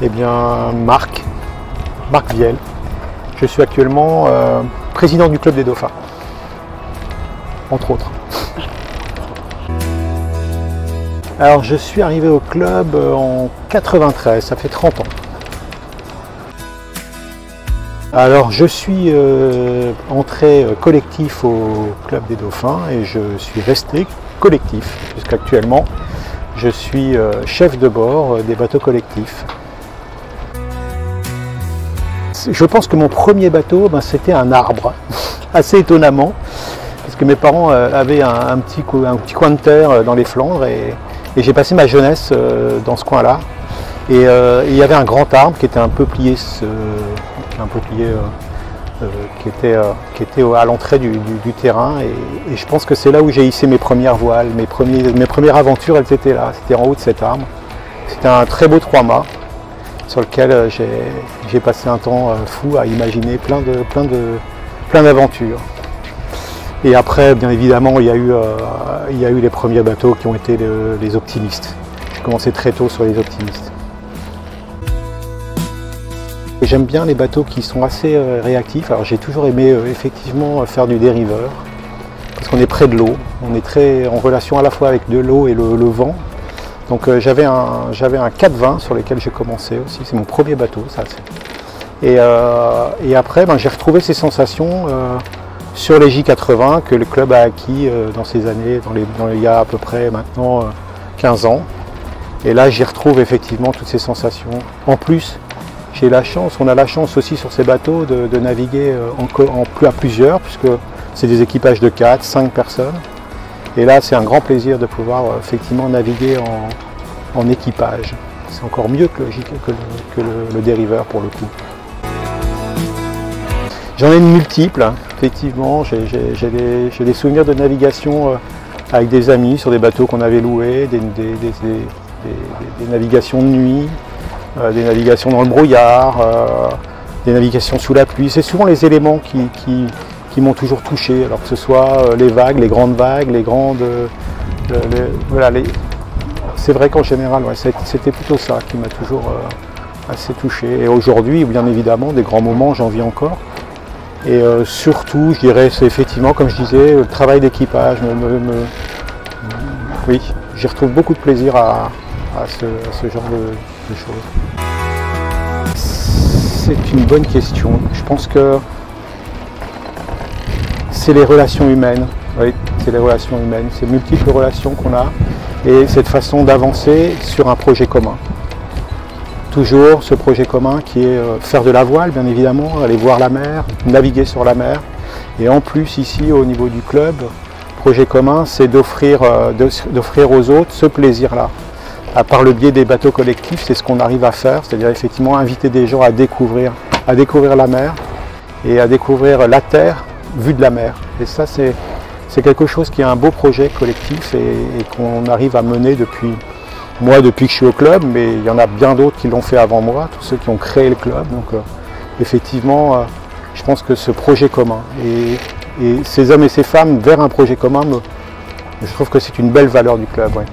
Eh bien, Marc Viel. Je suis actuellement président du club des dauphins, entre autres. Alors, je suis arrivé au club en 93, ça fait 30 ans. Alors, je suis entré collectif au club des dauphins et je suis resté collectif jusqu'actuellement. Je suis chef de bord des bateaux collectifs. Je pense que mon premier bateau, c'était un arbre, assez étonnamment, parce que mes parents avaient un petit coin de terre dans les Flandres et j'ai passé ma jeunesse dans ce coin-là. Et il y avait un grand arbre qui était un peuplier, qui était à l'entrée du terrain. Et je pense que c'est là où j'ai hissé mes premières voiles, mes premières aventures, elles étaient là, c'était en haut de cet arbre. C'était un très beau 3 mâts sur lequel j'ai passé un temps fou à imaginer plein d'aventures. Et après, bien évidemment, il y a eu les premiers bateaux qui ont été les optimistes. J'ai commencé très tôt sur les optimistes. J'aime bien les bateaux qui sont assez réactifs. Alors j'ai toujours aimé effectivement faire du dériveur, parce qu'on est près de l'eau, on est très en relation à la fois avec de l'eau et le vent. Donc j'avais un 420 sur lequel j'ai commencé aussi, c'est mon premier bateau. Ça. Et après, j'ai retrouvé ces sensations sur les J80 que le club a acquis dans ces années, il y a à peu près maintenant 15 ans. Et là, j'y retrouve effectivement toutes ces sensations. En plus, on a la chance aussi sur ces bateaux de naviguer à plusieurs, puisque c'est des équipages de 4, 5 personnes. Et là, c'est un grand plaisir de pouvoir effectivement naviguer en équipage. C'est encore mieux que le dériveur pour le coup. J'en ai de multiples, effectivement. J'ai des souvenirs de navigation avec des amis sur des bateaux qu'on avait loués, des navigations de nuit, des navigations dans le brouillard, des navigations sous la pluie. C'est souvent les éléments qui m'ont toujours touché, alors que ce soit les vagues, les grandes vagues, les grandes... C'est vrai qu'en général, c'était plutôt ça qui m'a toujours assez touché. Et aujourd'hui, bien évidemment, des grands moments, j'en vis encore. Et surtout, je dirais, c'est effectivement, comme je disais, le travail d'équipage. Oui, j'y retrouve beaucoup de plaisir à ce genre de choses. C'est une bonne question. Je pense que c'est les relations humaines. Oui, c'est les relations humaines. C'est multiples relations qu'on a et cette façon d'avancer sur un projet commun. Toujours ce projet commun qui est faire de la voile, bien évidemment, aller voir la mer, naviguer sur la mer. Et en plus, ici, au niveau du club, projet commun, c'est d'offrir aux autres ce plaisir-là. Par le biais des bateaux collectifs, c'est ce qu'on arrive à faire, c'est-à-dire effectivement inviter des gens à découvrir la mer et à découvrir la terre vue de la mer. Et ça, c'est quelque chose qui est un beau projet collectif et qu'on arrive à mener depuis que je suis au club, mais il y en a bien d'autres qui l'ont fait avant moi, tous ceux qui ont créé le club. Donc effectivement, je pense que ce projet commun et ces hommes et ces femmes vers un projet commun, je trouve que c'est une belle valeur du club. Ouais.